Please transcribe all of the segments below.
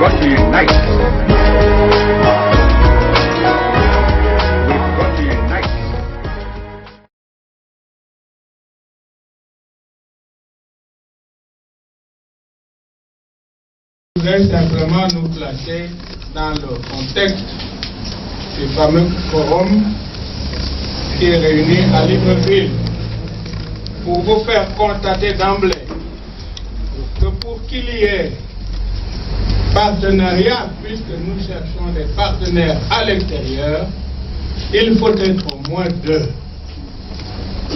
got to unite. We've got to unite. Je voudrais simplement nous placer dans le contexte du fameux forum qui est réuni à Libreville pour vous faire constater d'emblée que pour qu'il y ait partenariat, puisque nous cherchons des partenaires à l'extérieur, il faut être au moins deux.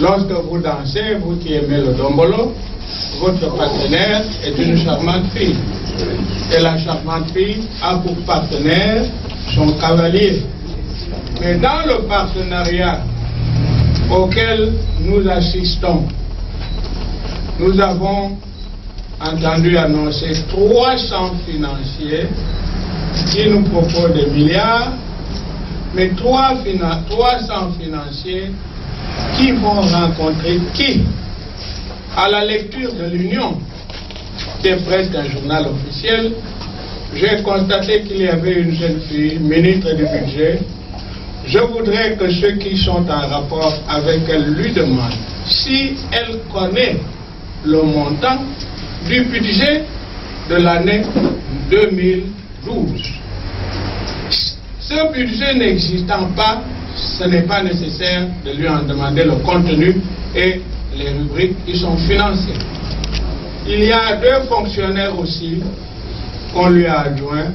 Lorsque vous dansez, vous qui aimez le dombolo, votre partenaire est une charmante fille. Et la charmante fille a pour partenaire son cavalier. Mais dans le partenariat auquel nous assistons, nous avons entendu annoncer 300 financiers qui nous proposent des milliards, mais 300 financiers qui vont rencontrer qui? À la lecture de l'Union, qui est presque un journal officiel, j'ai constaté qu'il y avait une jeune fille, ministre du budget. Je voudrais que ceux qui sont en rapport avec elle lui demandent si elle connaît le montant du budget de l'année 2012. Ce budget n'existant pas, ce n'est pas nécessaire de lui en demander le contenu et les rubriques qui sont financées. Il y a 2 fonctionnaires aussi qu'on lui a adjoints.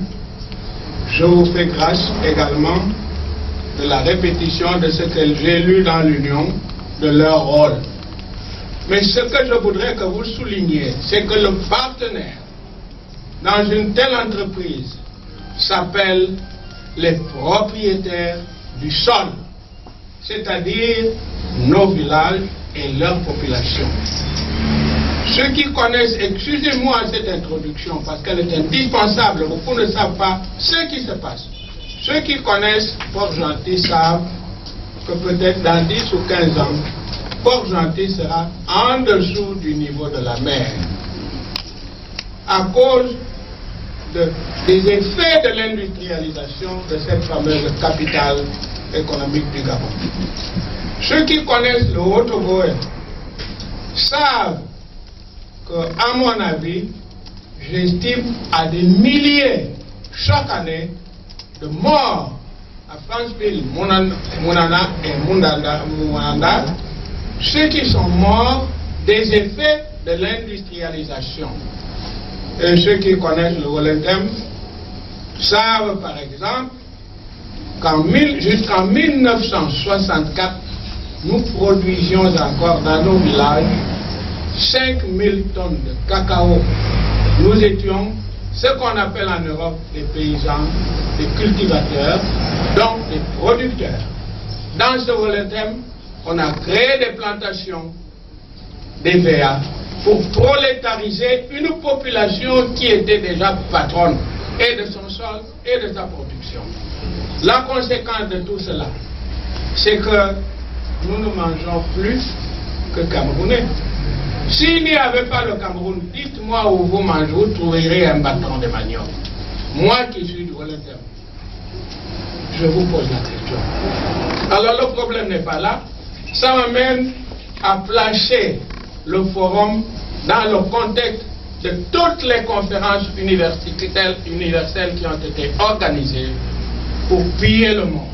Je vous fais grâce également de la répétition de ce que j'ai lu dans l'Union, de leur rôle. Mais ce que je voudrais que vous souligniez, c'est que le partenaire dans une telle entreprise s'appelle les propriétaires du sol, c'est-à-dire nos villages et leur population. Ceux qui connaissent, excusez-moi cette introduction parce qu'elle est indispensable, beaucoup ne savent pas ce qui se passe. Ceux qui connaissent Port-Gentil savent que peut-être dans 10 ou 15 ans, Port-Gentil sera en dessous du niveau de la mer à cause des effets de l'industrialisation de cette fameuse capitale économique du Gabon. Ceux qui connaissent le Haut-Togo savent que, à mon avis, j'estime à des milliers chaque année de morts à Franceville, Mounana et Mounanda, ceux qui sont morts des effets de l'industrialisation. Et ceux qui connaissent le Wolendem savent par exemple jusqu'en 1964, nous produisions encore dans nos villages 5000 tonnes de cacao. Nous étions ce qu'on appelle en Europe des paysans, des cultivateurs, donc des producteurs. Dans ce Wolendem, on a créé des plantations, des VA, pour prolétariser une population qui était déjà patronne et de son sol et de sa production. La conséquence de tout cela, c'est que nous ne mangeons plus que Camerounais. S'il n'y avait pas le Cameroun, dites-moi où vous mangez, vous trouverez un bâton de manioc. Moi qui suis du Wolendem, je vous pose la question. Alors le problème n'est pas là. Ça m'amène à placer le forum dans le contexte de toutes les conférences universelles qui ont été organisées pour piller le monde.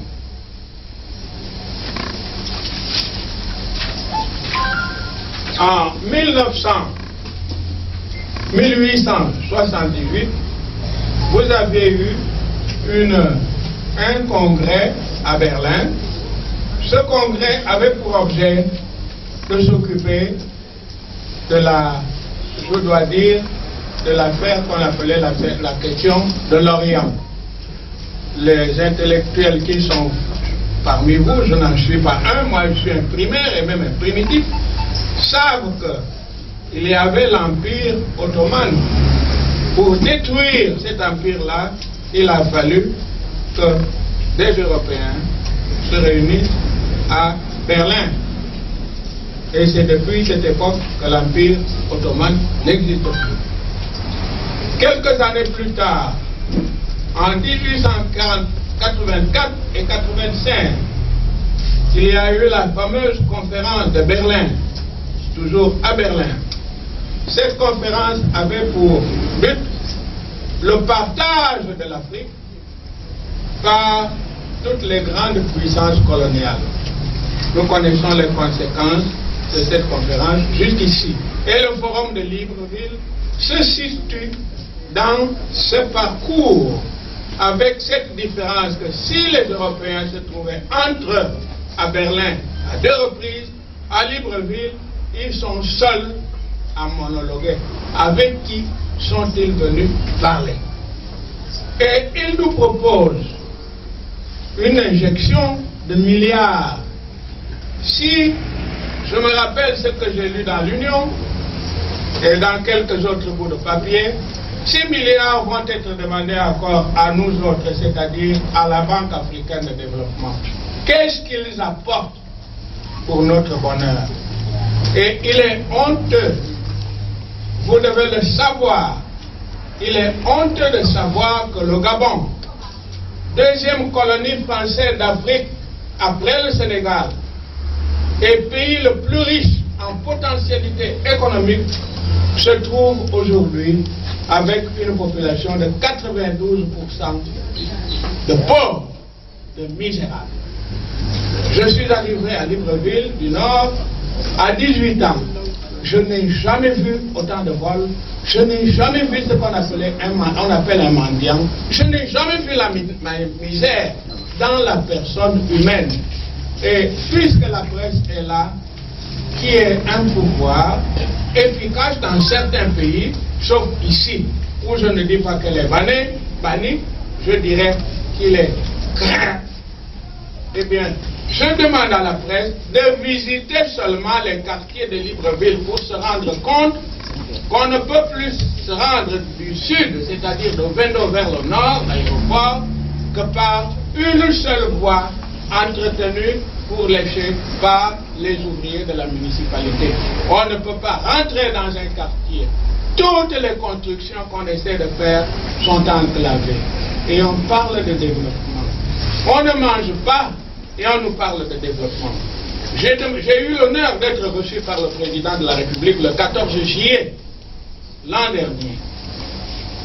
En 1878, vous avez eu un congrès à Berlin. Ce congrès avait pour objet de s'occuper de je dois dire, de l'affaire qu'on appelait la question de l'Orient. Les intellectuels qui sont parmi vous, je n'en suis pas un, moi je suis un primaire et même un primitif, savent qu'il y avait l'Empire ottoman. Pour détruire cet empire-là, il a fallu que des Européens se réunissent à Berlin. Et c'est depuis cette époque que l'Empire ottoman n'existe plus. Quelques années plus tard, En 1884 et 85, il y a eu la fameuse conférence de Berlin, toujours à Berlin. Cette conférence avait pour but le partage de l'Afrique par toutes les grandes puissances coloniales. Nous connaissons les conséquences de cette conférence jusqu'ici. Et le forum de Libreville se situe dans ce parcours, avec cette différence que si les Européens se trouvaient entre eux à Berlin à 2 reprises, à Libreville, ils sont seuls à monologuer. Avec qui sont-ils venus parler? Et ils nous proposent une injection de milliards. Si je me rappelle ce que j'ai lu dans l'Union et dans quelques autres bouts de papier, ces milliards vont être demandés encore à nous autres, c'est-à-dire à la Banque africaine de développement. Qu'est-ce qu'ils apportent pour notre bonheur? Et il est honteux, vous devez le savoir, il est honteux de savoir que le Gabon, deuxième colonie française d'Afrique après le Sénégal, et pays le plus riche en potentialité économique, se trouve aujourd'hui avec une population de 92% de pauvres, de misérables. Je suis arrivé à Libreville du Nord à 18 ans. Je n'ai jamais vu autant de vols. Je n'ai jamais vu ce qu'on appelle un mendiant. Je n'ai jamais vu la misère dans la personne humaine. Et puisque la presse est là, qui est un pouvoir efficace dans certains pays, sauf ici, où je ne dis pas qu'elle est bannie, je dirais qu'il est craint. Eh bien, je demande à la presse de visiter seulement les quartiers de Libreville pour se rendre compte qu'on ne peut plus se rendre du sud, c'est-à-dire de Vendo vers le nord, l'aéroport, que par une seule voie entretenue pour lécher par les ouvriers de la municipalité. On ne peut pas rentrer dans un quartier. Toutes les constructions qu'on essaie de faire sont enclavées. Et on parle de développement. On ne mange pas et on nous parle de développement. J'ai eu l'honneur d'être reçu par le président de la République le 14 juillet l'an dernier.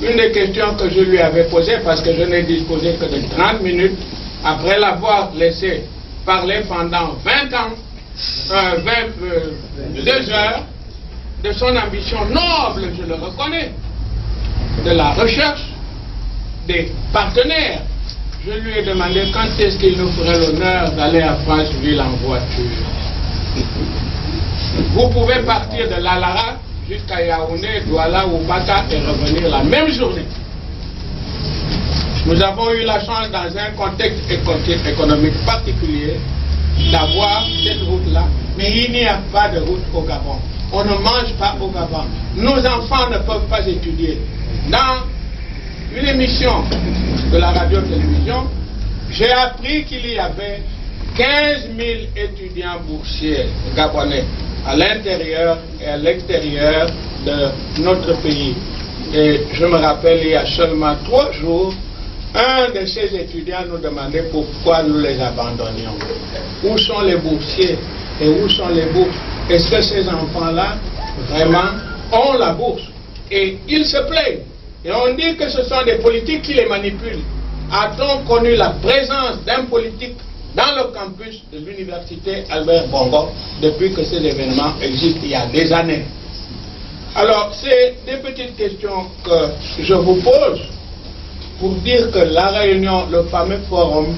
Une des questions que je lui avais posées, parce que je n'ai disposé que de 30 minutes, après l'avoir laissé parler pendant 20 ans, 2 heures, de son ambition noble, je le reconnais, de la recherche, des partenaires. Je lui ai demandé quand est-ce qu'il nous ferait l'honneur d'aller à Franceville en voiture. Vous pouvez partir de Lalara jusqu'à Yaoundé, Douala ou Bata et revenir la même journée. Nous avons eu la chance, dans un contexte économique particulier, d'avoir cette route-là, mais il n'y a pas de route au Gabon. On ne mange pas au Gabon. Nos enfants ne peuvent pas étudier. Dans une émission de la radio-télévision, j'ai appris qu'il y avait 15 000 étudiants boursiers gabonais à l'intérieur et à l'extérieur de notre pays. Et je me rappelle, il y a seulement 3 jours, un de ces étudiants nous demandait pourquoi nous les abandonnions. Où sont les boursiers et où sont les bourses? Est-ce que ces enfants-là, vraiment, ont la bourse? Et ils se plaignent. Et on dit que ce sont des politiques qui les manipulent. A-t-on connu la présence d'un politique dans le campus de l'université Albert Bongo depuis que ces événements existent il y a des années? Alors, c'est des petites questions que je vous pose pour dire que la réunion, le fameux forum,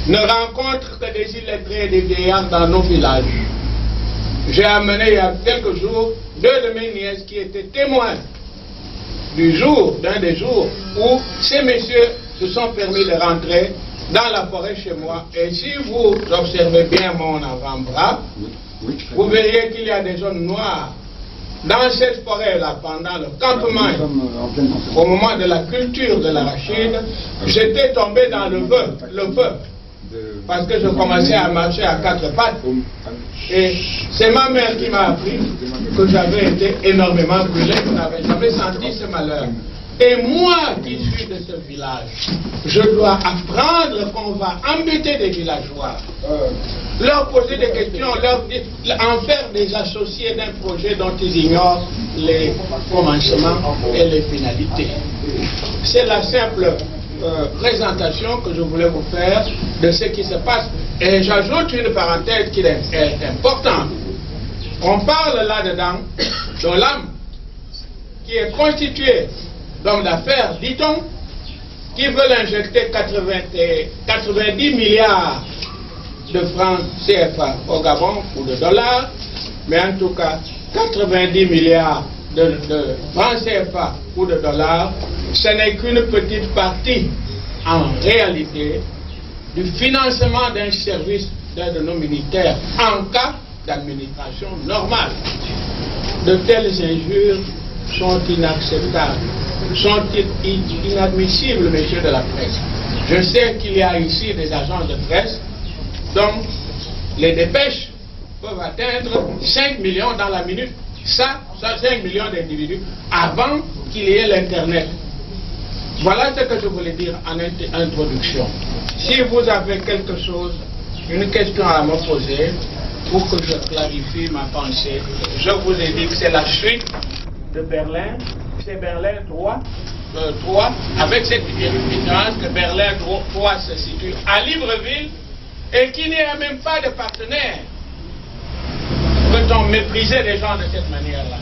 ne rencontre que des illettrés et des vieillards dans nos villages. J'ai amené il y a quelques jours 2 de mes nièces qui étaient témoins d'un des jours où ces messieurs se sont permis de rentrer dans la forêt chez moi. Et si vous observez bien mon avant-bras, vous verriez qu'il y a des zones noires. Dans cette forêt-là, pendant le campement, au moment de la culture de l'arachide, j'étais tombé dans le feu, parce que je commençais à marcher à 4 pattes. Et c'est ma mère qui m'a appris que j'avais été énormément brûlé, je n'avais jamais senti ce malheur. Et moi qui suis de ce village, je dois apprendre qu'on va embêter des villageois, leur poser des questions, en faire des associés d'un projet dont ils ignorent les commencements et les finalités. C'est la simple présentation que je voulais vous faire de ce qui se passe. Et j'ajoute une parenthèse qui est importante. On parle là-dedans de l'âme qui est constituée d'hommes d'affaires, dit-on, qui veulent injecter 90 milliards de francs CFA au Gabon ou de dollars, mais en tout cas 90 milliards de francs CFA ou de dollars, ce n'est qu'une petite partie en réalité du financement d'un service d'aide non militaire en cas d'administration normale. De telles injures sont inacceptables, sont inadmissibles, messieurs de la presse. Je sais qu'il y a ici des agents de presse dont les dépêches peuvent atteindre 5 millions dans la minute. Ça 5 millions d'individus avant qu'il y ait l'Internet. Voilà ce que je voulais dire en introduction. Si vous avez quelque chose, une question à me poser, pour que je clarifie ma pensée, je vous ai dit que c'est la suite de Berlin, c'est Berlin 3, avec cette différence que Berlin 3 se situe à Libreville et qu'il n'y a même pas de partenaire. Peut-on mépriser les gens de cette manière-là?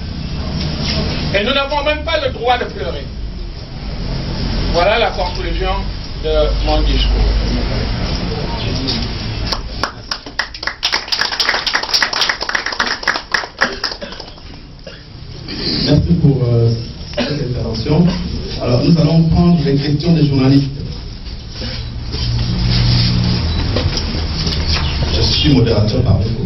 Et nous n'avons même pas le droit de pleurer. Voilà la conclusion de mon discours. Merci pour cette intervention. Alors, nous allons prendre les questions des journalistes. Je suis modérateur par défaut.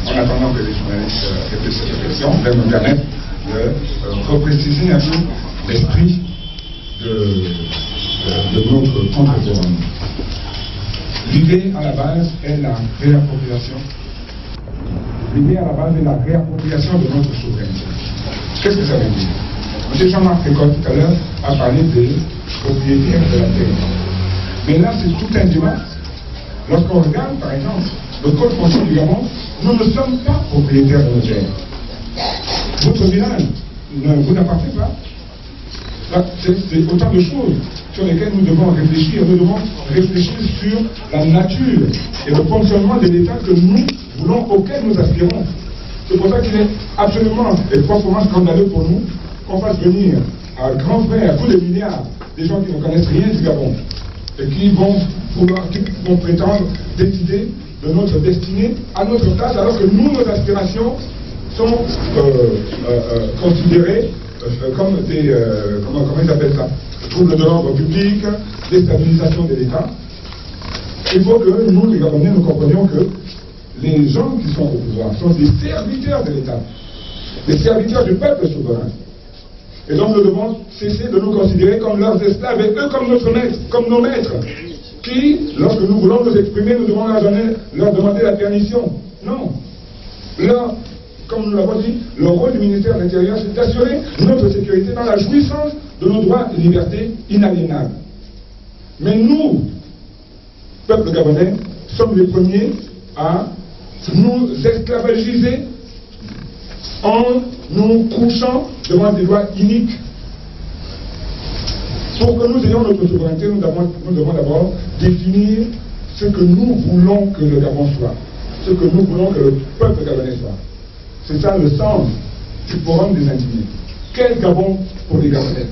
En attendant que les journalistes réfléchissent à cette question, je vais me permettre de repréciser un peu l'esprit de notre contre-forum. L'idée à la base est la réappropriation. L'idée à la base est la réappropriation de notre souveraineté. Qu'est-ce que ça veut dire? M. Jean-Marc Pécot tout à l'heure a parlé des propriétaires de la terre. Mais là, c'est tout un débat. Lorsqu'on regarde, par exemple, le code foncier du Gabon, nous ne sommes pas propriétaires de nos terres. Votre village ne vous appartient pas. C'est autant de choses sur lesquelles nous devons réfléchir. Nous devons réfléchir sur la nature et le fonctionnement de l'État que nous voulons, auquel nous aspirons. C'est pour ça qu'il est absolument et proprement scandaleux pour nous qu'on fasse venir à grand frère, à coups de milliards, des gens qui ne connaissent rien du Gabon et qui vont prétendre décider de notre destinée à notre place, alors que nous, nos aspirations sont considérées comme des, comment ils appellent ça, troubles de l'ordre public, déstabilisation de l'État. Il faut que nous, les Gabonais, nous comprenions que les gens qui sont au pouvoir sont des serviteurs de l'État, des serviteurs du peuple souverain. Et donc nous devons cesser de nous considérer comme leurs esclaves et eux comme notre maître, comme nos maîtres, qui, lorsque nous voulons nous exprimer, nous devons leur demander la permission. Non. Là, comme nous l'avons dit, le rôle du ministère de l'Intérieur, c'est d'assurer notre sécurité dans la jouissance de nos droits et libertés inaliénables. Mais nous, peuple gabonais, sommes les premiers à nous esclavagiser en nous couchant devant des lois iniques. Pour que nous ayons notre souveraineté, nous devons d'abord définir ce que nous voulons que le Gabon soit, ce que nous voulons que le peuple gabonais soit. C'est ça le sens du forum des indignés. Quel Gabon pour les Gabonais?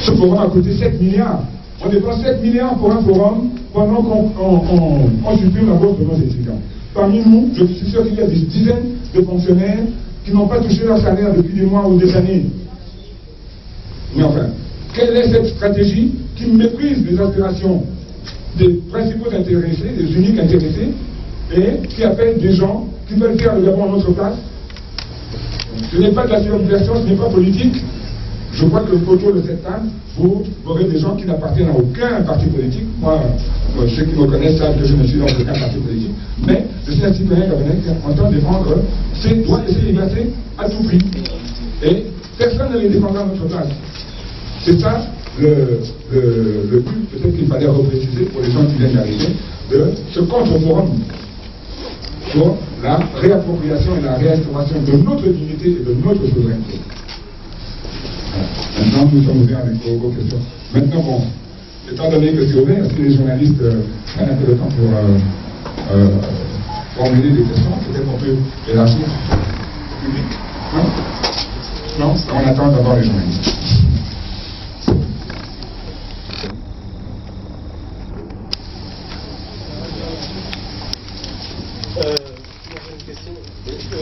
Ce forum a coûté 7 milliards. On dépense 7 milliards pour un forum pendant qu'on supprime la bourse de nos étudiants. Parmi nous, je suis sûr qu'il y a des dizaines de fonctionnaires qui n'ont pas touché leur salaire depuis des mois ou des années. Mais enfin, quelle est cette stratégie qui méprise les aspirations des principaux intéressés, des uniques intéressés, et qui appelle des gens qui veulent faire le Gabon à notre place. Ce n'est pas de la subversion, ce n'est pas politique. Je crois que autour de cette table, vous aurez des gens qui n'appartiennent à aucun parti politique. Moi, ceux qui me connaissent savent que je ne suis dans aucun parti politique. Mais je suis un citoyen gabonais qui entend défendre ses droits et ses libertés à tout prix. Et personne ne les défendra à notre place. C'est ça le but, peut-être qu'il fallait repréciser pour les gens qui viennent d'arriver, de ce contre-forum pour la réappropriation et la réinstauration de notre dignité et de notre souveraineté. Maintenant, nous sommes ouverts avec vos questions. Maintenant, bon, étant donné que c'est ouvert, si les journalistes prennent un peu de temps pour formuler des questions, peut-être qu'on peut élargir au public. Non? Non? On attend d'abord les journalistes.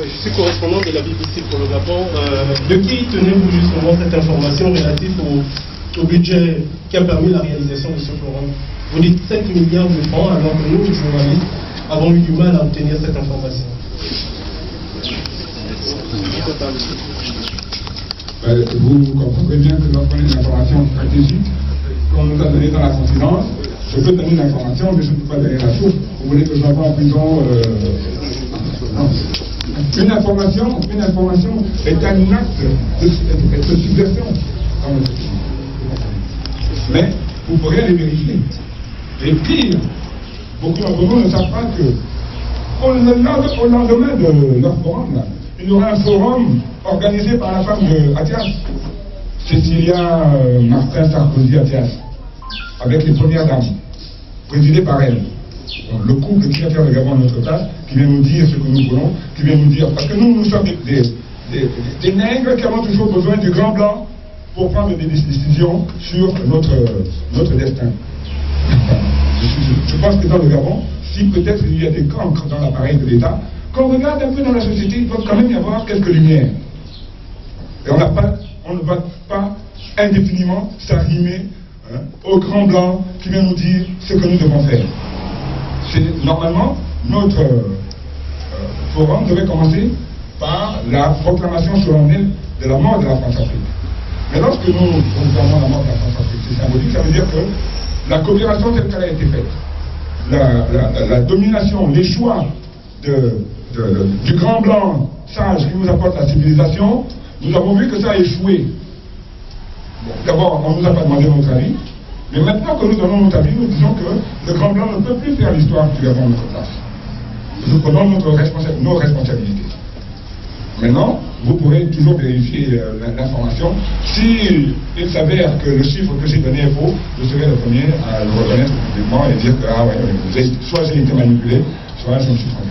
Je suis correspondant de la BBC pour le Gabon. De qui tenez-vous justement cette information relative au budget qui a permis la réalisation de ce forum? Vous dites 5 milliards de francs alors que nous, les journalistes, avons eu du mal à obtenir cette information. Vous comprendrez bien que lorsqu'on a une information stratégique qu'on nous a donnée dans la confidence, je peux donner l'information, mais je ne peux pas donner la source. Vous voulez que je l'envoie en prison non. Une information est un acte de subversion dans notre pays. Mais vous pourrez aller vérifier. Et pire, beaucoup d'entre vous ne savent pas que au lendemain de leur forum, là, il y aura un forum organisé par la femme de Athias, Cécilia Martin Sarkozy Athias, avec les premières dames, présidée par elle. Donc, le couple qui vient faire le Gabon à notre place, qui vient nous dire ce que nous voulons, qui vient nous dire, parce que nous sommes des nègres qui avons toujours besoin du grand blanc pour prendre des décisions sur notre destin. Je pense que dans le Gabon, si peut-être il y a des cancres dans l'appareil de l'État, qu'on regarde un peu dans la société, il doit quand même y avoir quelques lumières. Et on ne va pas indéfiniment s'arrimer au grand blanc qui vient nous dire ce que nous devons faire. Normalement, notre forum devait commencer par la proclamation solennelle de la mort de la France-Afrique. Mais lorsque nous proclamons la mort de la France-Afrique, c'est symbolique, ça veut dire que la coopération telle qu'elle a été faite, la domination, les choix du grand blanc sage qui nous apporte la civilisation, nous avons vu que ça a échoué. D'abord, on ne nous a pas demandé notre avis, mais maintenant que nous donnons notre avis, nous disons que le grand blanc ne peut plus faire l'histoire du Gabon à notre place. Nous prenons nos responsabilités. Maintenant, vous pourrez toujours vérifier l'information. Si il s'avère que le chiffre que j'ai donné est faux, je serai le premier à le reconnaître publiquement et dire que soit j'ai été manipulé, soit je me suis trompé.